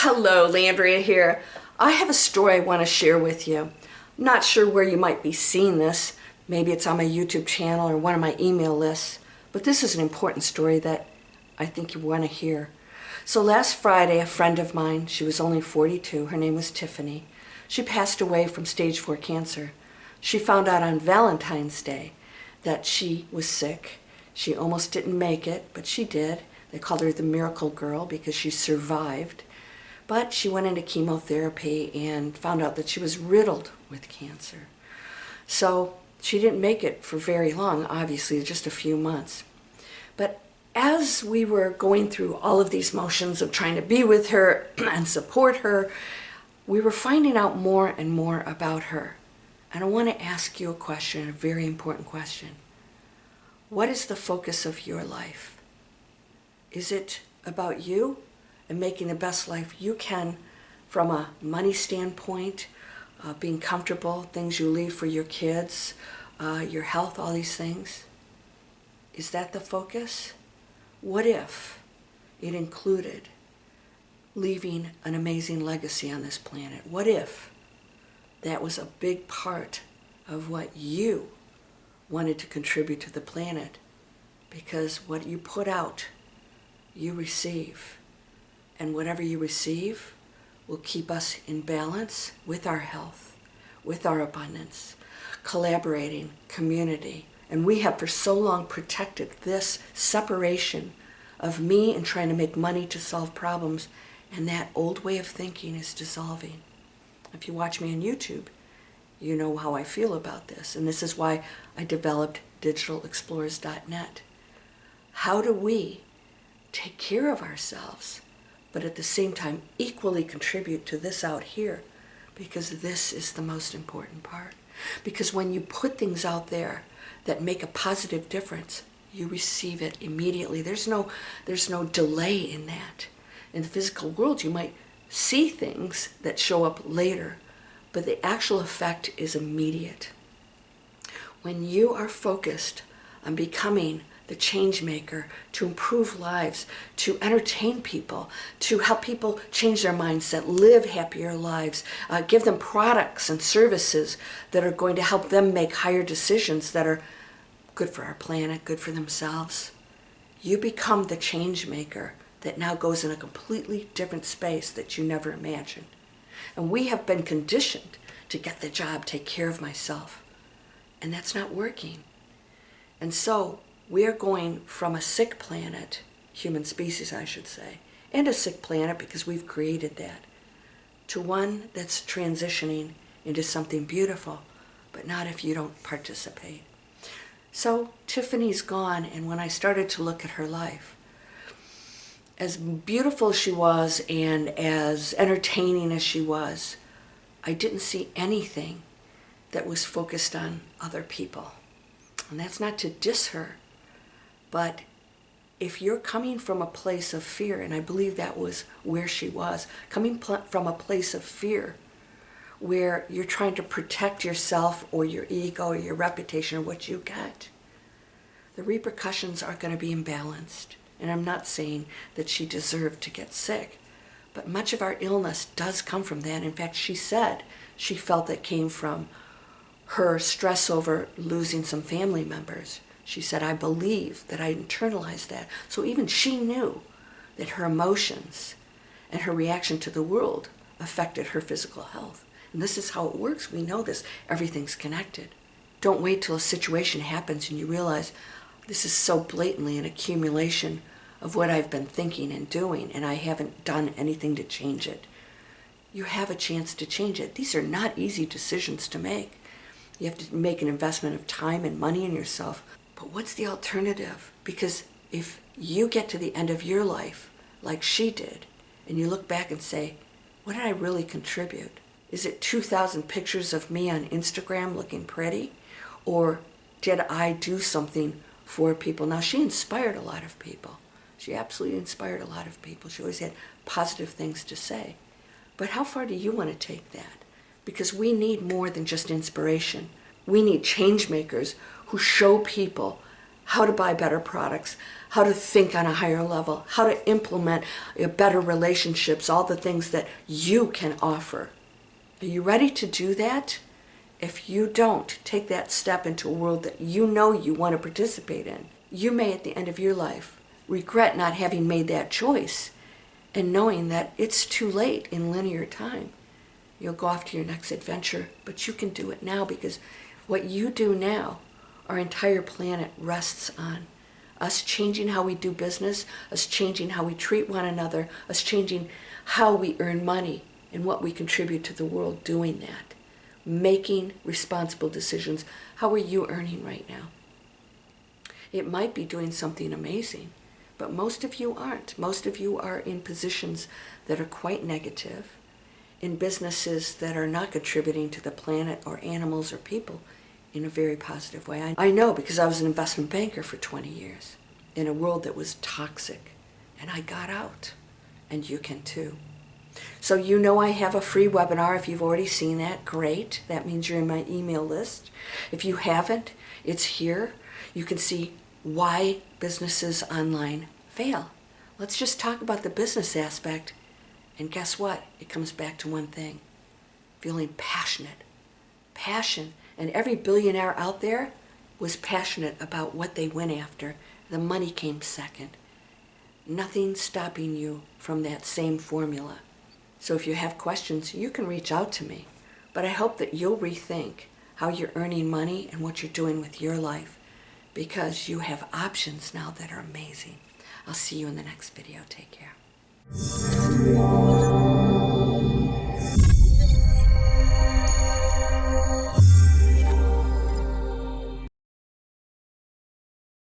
Hello, Landria here. I have a story I want to share with you. Not sure where you might be seeing this. Maybe it's on my YouTube channel or one of my email lists. But this is an important story that I think you want to hear. So last Friday, a friend of mine, she was only 42, her name was Tiffany. She passed away from stage 4 cancer. She found out on Valentine's Day that she was sick. She almost didn't make it, but she did. They called her the miracle girl because she survived. But she went into chemotherapy and found out that she was riddled with cancer. So she didn't make it for very long, obviously, just a few months. But as we were going through all of these motions of trying to be with her and support her, we were finding out more and more about her. And I want to ask you a question, a very important question. What is the focus of your life? Is it about you and making the best life you can from a money standpoint, being comfortable, things you leave for your kids, your health, all these things? Is that the focus? What if it included leaving an amazing legacy on this planet? What if that was a big part of what you wanted to contribute to the planet? Because what you put out, you receive. And whatever you receive will keep us in balance with our health, with our abundance, collaborating, community. And we have for so long protected this separation of me and trying to make money to solve problems, and that old way of thinking is dissolving. If you watch me on YouTube, you know how I feel about this, and this is why I developed digitalexplorers.net. How do we take care of ourselves, but at the same time equally contribute to this out here? Because this is the most important part. Because when you put things out there that make a positive difference, you receive it immediately. There's no delay in that. In the physical world, you might see things that show up later, but the actual effect is immediate. When you are focused on becoming the change maker, to improve lives, to entertain people, to help people change their mindset, live happier lives, give them products and services that are going to help them make higher decisions that are good for our planet, good for themselves. You become the change maker that now goes in a completely different space that you never imagined. And we have been conditioned to get the job, take care of myself. And that's not working. And so we are going from a sick planet, human species I should say, and a sick planet because we've created that, to one that's transitioning into something beautiful, but not if you don't participate. So Tiffany's gone, and when I started to look at her life, as beautiful as she was and as entertaining as she was, I didn't see anything that was focused on other people. And that's not to diss her, but if you're coming from a place of fear, and I believe that was where she was, coming from a place of fear, where you're trying to protect yourself or your ego or your reputation or what you got, the repercussions are going to be imbalanced. And I'm not saying that she deserved to get sick, but much of our illness does come from that. In fact, she said she felt that came from her stress over losing some family members. She said, I believe that I internalized that. So even she knew that her emotions and her reaction to the world affected her physical health. And this is how it works. We know this. Everything's connected. Don't wait till a situation happens and you realize this is so blatantly an accumulation of what I've been thinking and doing, and I haven't done anything to change it. You have a chance to change it. These are not easy decisions to make. You have to make an investment of time and money in yourself. But what's the alternative? Because if you get to the end of your life like she did, and you look back and say, what did I really contribute? Is it 2,000 pictures of me on Instagram looking pretty? Or did I do something for people? Now, she inspired a lot of people. She absolutely inspired a lot of people. She always had positive things to say. But how far do you want to take that? Because we need more than just inspiration. We need change makers who show people how to buy better products, how to think on a higher level, how to implement better relationships, all the things that you can offer. Are you ready to do that? If you don't take that step into a world that you know you want to participate in, you may at the end of your life regret not having made that choice and knowing that it's too late in linear time. You'll go off to your next adventure, but you can do it now, because what you do now, our entire planet rests on. Us changing how we do business, us changing how we treat one another, us changing how we earn money and what we contribute to the world doing that. Making responsible decisions. How are you earning right now? It might be doing something amazing, but most of you aren't. Most of you are in positions that are quite negative, in businesses that are not contributing to the planet or animals or people in a very positive way. I know, because I was an investment banker for 20 years in a world that was toxic, and I got out, and you can too. So you know I have a free webinar. If you've already seen that, great. That means you're in my email list. If you haven't, it's here. You can see why businesses online fail. Let's just talk about the business aspect. And guess what? It comes back to one thing: feeling passionate. Passion. And every billionaire out there was passionate about what they went after. The money came second. Nothing stopping you from that same formula. So if you have questions, you can reach out to me. But I hope that you'll rethink how you're earning money and what you're doing with your life, because you have options now that are amazing. I'll see you in the next video. Take care.